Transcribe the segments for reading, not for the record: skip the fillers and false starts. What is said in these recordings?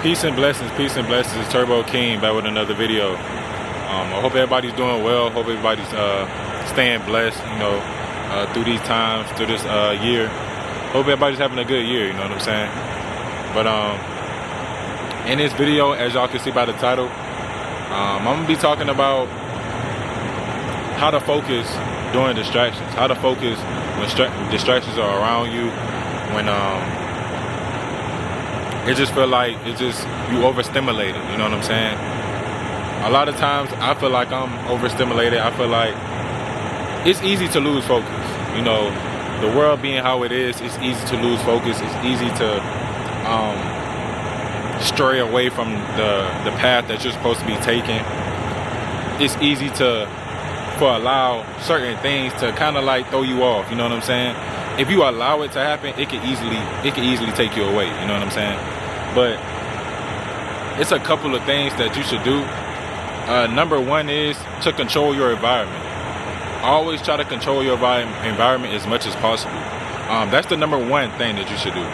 Peace and blessings, It's Turbo King back with another video. I hope everybody's doing well. Hope everybody's staying blessed, through these times, through this year. Hope everybody's having a good year, you know what I'm saying? But in this video, as y'all can see by the title, I'm gonna be talking about how to focus during distractions, how to focus when distractions are around you, when it just feel like you overstimulated, you know what I'm saying? A lot of times I feel like I'm overstimulated. I feel like it's easy to lose focus. The world being how it is, it's easy to lose focus. It's easy to stray away from the path that you're supposed to be taking. It's easy for allow certain things to kind of like throw you off, you know what I'm saying? If you allow it to happen, it can easily take you away, you know what I'm saying? But it's a couple of things that you should do. Number one is to control your environment. Always try to control your environment as much as possible. That's the number one thing that you should do.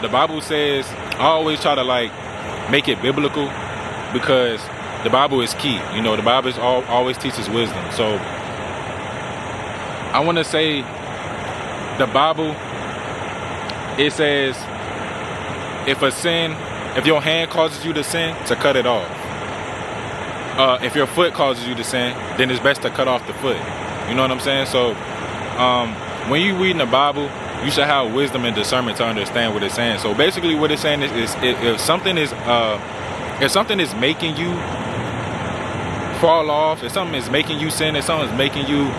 The Bible says, I always try to make it biblical, because the Bible is key. The Bible always teaches wisdom. So I want to say, the Bible, it says, if your hand causes you to sin, to cut it off. If your foot causes you to sin, then it's best to cut off the foot. You know what I'm saying? So when you reading the Bible, you should have wisdom and discernment to understand what it's saying. So basically what it's saying is if something is making you fall off, if something is making you sin, if something is making you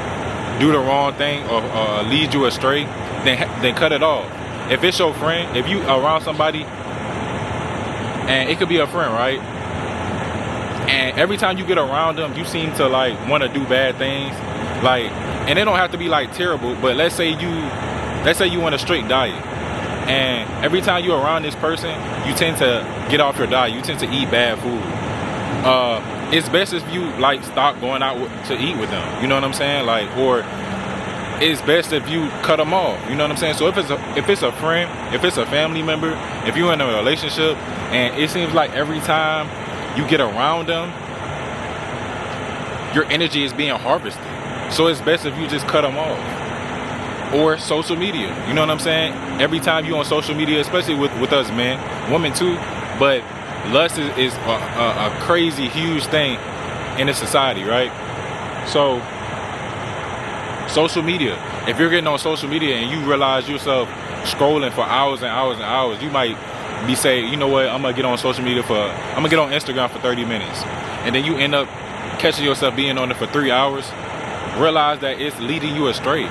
do the wrong thing or lead you astray, then cut it off. If it's your friend, if you around somebody, and it could be a friend, right? And every time you get around them, you seem to want to do bad things, and they don't have to be terrible, but let's say you on a strict diet, and every time you're around this person, you tend to get off your diet, you tend to eat bad food. It's best if you stop going out to eat with them, you know what I'm saying? Or it's best if you cut them off, you know what I'm saying? So if it's a friend, if it's a family member, if you're in a relationship, and it seems like every time you get around them, your energy is being harvested. So it's best if you just cut them off. Or social media, you know what I'm saying? Every time you on social media, especially with us men, women too, but lust is a crazy, huge thing in this society, right? So social media, if you're getting on social media and you realize yourself scrolling for hours and hours and hours, you might be saying, you know what, I'm gonna get on Instagram for 30 minutes, and then you end up catching yourself being on it for 3 hours. Realize that it's leading you astray.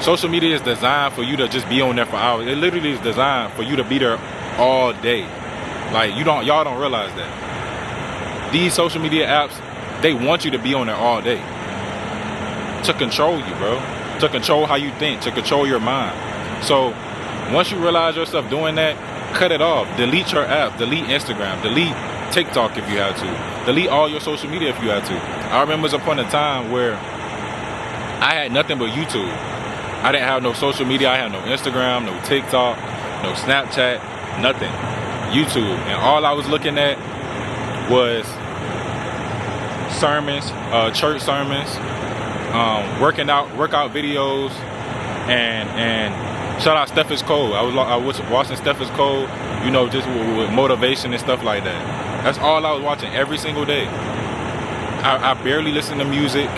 Social media is designed for you to just be on there for hours. It literally is designed for you to be there all day. Y'all don't realize that these social media apps, they want you to be on there all day to control you, bro, to control how you think, to control your mind. So once you realize yourself doing that, cut it off. Delete your app, delete Instagram, delete TikTok if you have to, delete all your social media if you have to. I remember there was a point in time where I had nothing but YouTube. I didn't have no social media. I had no Instagram, no TikTok, no Snapchat, nothing. YouTube. And all I was looking at was sermons, church sermons, workout videos, and shout out Steph is Cold. I was watching Steph is Cold, just with motivation and stuff like that. That's all I was watching every single day. I barely listen to music.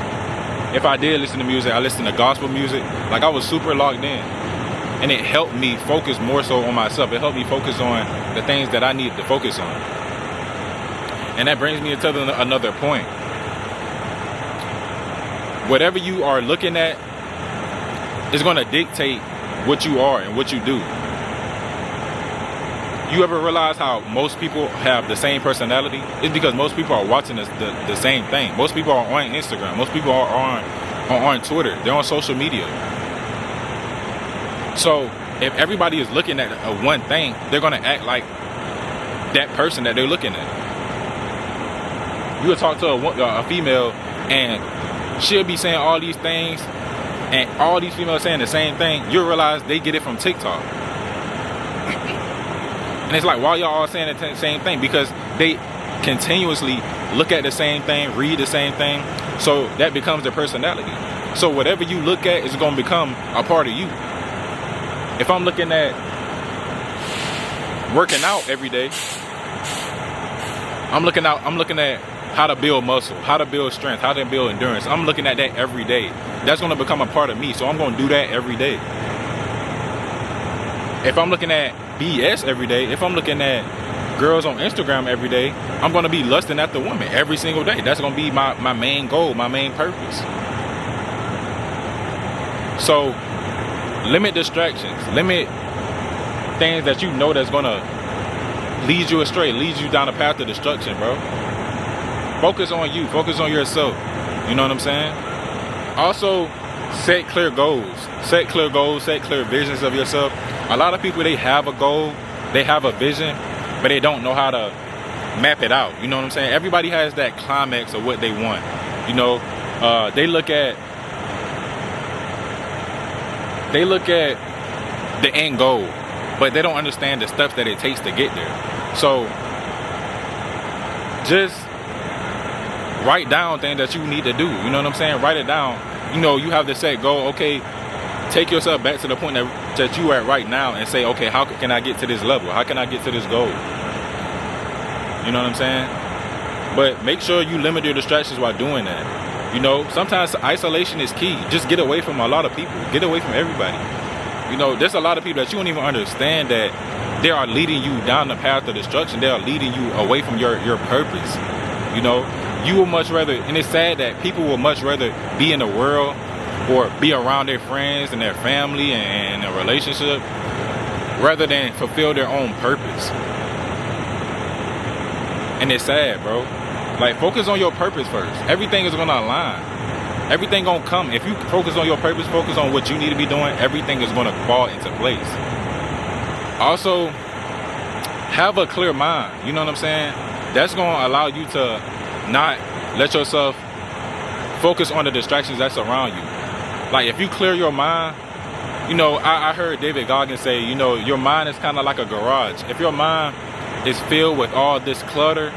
If I did listen to music, I listened to gospel music. I was super locked in. And it helped me focus more so on myself. It helped me focus on the things that I needed to focus on. And that brings me to another point. Whatever you are looking at is going to dictate what you are and what you do. You ever realize how most people have the same personality? It's because most people are watching the same thing. Most people are on Instagram. Most people are on Twitter. They're on social media. So if everybody is looking at one thing, they're going to act like that person that they're looking at. You will talk to a female, and she'll be saying all these things, and all these females saying the same thing. You'll realize they get it from TikTok. And it's like, why y'all all saying the same thing? Because they continuously look at the same thing, read the same thing. So that becomes their personality. So whatever you look at is going to become a part of you. If I'm looking at working out every day, I'm looking at how to build muscle, how to build strength, how to build endurance. I'm looking at that every day. That's going to become a part of me. So I'm going to do that every day. If I'm looking at BS every day, if I'm looking at girls on Instagram every day, I'm going to be lusting after women every single day. That's going to be my main goal, my main purpose. So limit distractions, limit things that you know that's going to lead you astray, lead you down a path of destruction, bro. Focus on you, focus on yourself. You know what I'm saying? Also, set clear goals, set clear visions of yourself. A lot of people, they have a goal, they have a vision, but they don't know how to map it out. You know what I'm saying? Everybody has that climax of what they want. You know, they look at the end goal, but they don't understand the steps that it takes to get there. So just write down things that you need to do. You know what I'm saying? Write it down. You know, you have to set goal. Okay, take yourself back to the point that you are at right now and say, okay, how can I get to this level? How can I get to this goal? You know what I'm saying? But make sure you limit your distractions while doing that. You know, sometimes isolation is key. Just get away from a lot of people. Get away from everybody. You know, there's a lot of people that you don't even understand that they are leading you down the path of destruction. They are leading you away from your purpose. You know, you will much rather, and it's sad that people will much rather be in the world or be around their friends and their family and a relationship rather than fulfill their own purpose. And it's sad, bro. Like, focus on your purpose first. Everything is gonna align. Everything gonna come. If you focus on your purpose, focus on what you need to be doing, everything is gonna fall into place. Also, have a clear mind. You know what I'm saying? That's gonna allow you to not let yourself focus on the distractions that surround you. Like, if you clear your mind, you know, I heard David Goggins say, you know, your mind is kind of like a garage. If your mind is filled with all this clutter,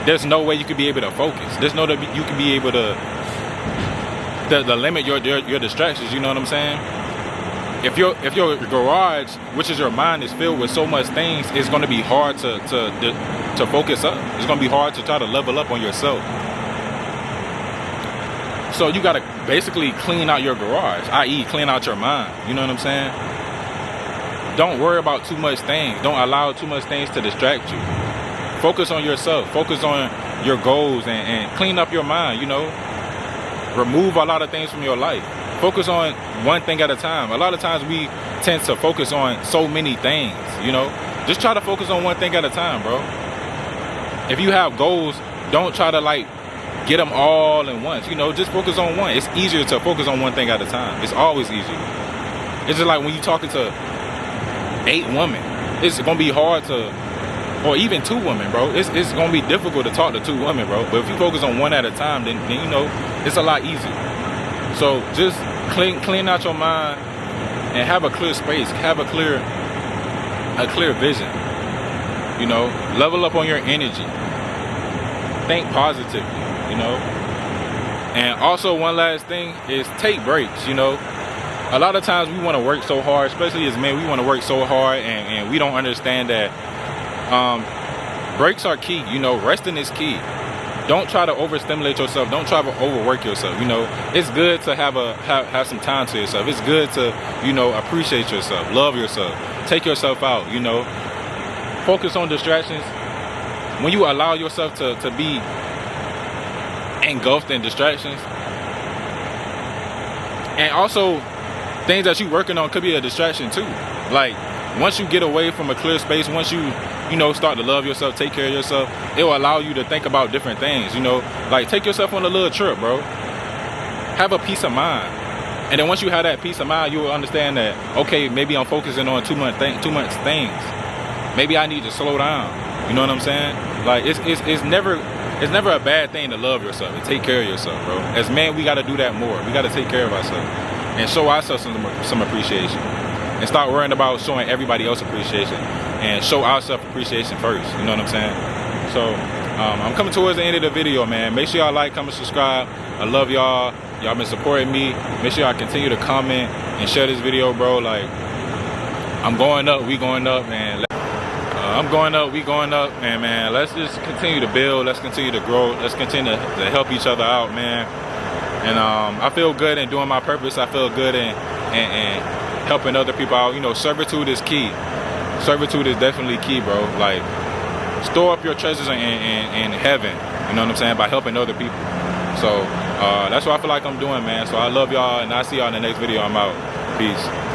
there's no way you could be able to focus. There's no way you can be able to limit your distractions. You know what I'm saying? If your garage, which is your mind, is filled with so much things, it's going to be hard to focus up. It's going to be hard to try to level up on yourself. So you got to basically clean out your garage, i.e. clean out your mind. You know what I'm saying? Don't worry about too much things. Don't allow too much things to distract you. Focus on yourself. Focus on your goals and clean up your mind, you know. Remove a lot of things from your life. Focus on one thing at a time. A lot of times we tend to focus on so many things, you know. Just try to focus on one thing at a time, bro. If you have goals, don't try to like get them all at once, you know. Just focus on one. It's easier to focus on one thing at a time. It's always easier. It's just like when you're talking to 8 women, it's gonna be hard to, or even 2 women, bro. It's gonna be difficult to talk to 2 women, bro. But if you focus on one at a time, then you know, it's a lot easier. So just clean out your mind and have a clear space, have a clear vision. You know, level up on your energy. Think positively, you know. And also, one last thing is take breaks, you know. A lot of times we want to work so hard, especially as men, we want to work so hard and we don't understand that breaks are key, you know. Resting is key. Don't try to overstimulate yourself. Don't try to overwork yourself, you know. It's good to have some time to yourself. It's good to, you know, appreciate yourself, love yourself, take yourself out, you know. Focus on distractions. When you allow yourself to be engulfed in distractions, and also things that you're working on could be a distraction too. Like, once you get away from a clear space, once you know, start to love yourself, take care of yourself, it will allow you to think about different things, you know. Like, take yourself on a little trip, bro. Have a peace of mind. And then once you have that peace of mind, you will understand that, okay, maybe I'm focusing on too much things. Maybe I need to slow down. You know what I'm saying? Like, it's never a bad thing to love yourself and take care of yourself, bro. As men, we got to do that more. We got to take care of ourselves and show ourselves some appreciation. and stop worrying about showing everybody else appreciation, and show ourselves appreciation first. You know what I'm saying? So I'm coming towards the end of the video, man. Make sure y'all like, comment, subscribe. I love y'all. Y'all been supporting me. Make sure y'all continue to comment and share this video, bro. Like, I'm going up, we going up, man. I'm going up, we going up, man. Let's just continue to build. Let's continue to grow. Let's continue to help each other out, man. And I feel good in doing my purpose. I feel good in helping other people out. You know, servitude is key. Servitude is definitely key, bro. Like, store up your treasures in heaven. You know what I'm saying? By helping other people. So that's what I feel like I'm doing, man. So I love y'all, and I'll see y'all in the next video. I'm out. Peace.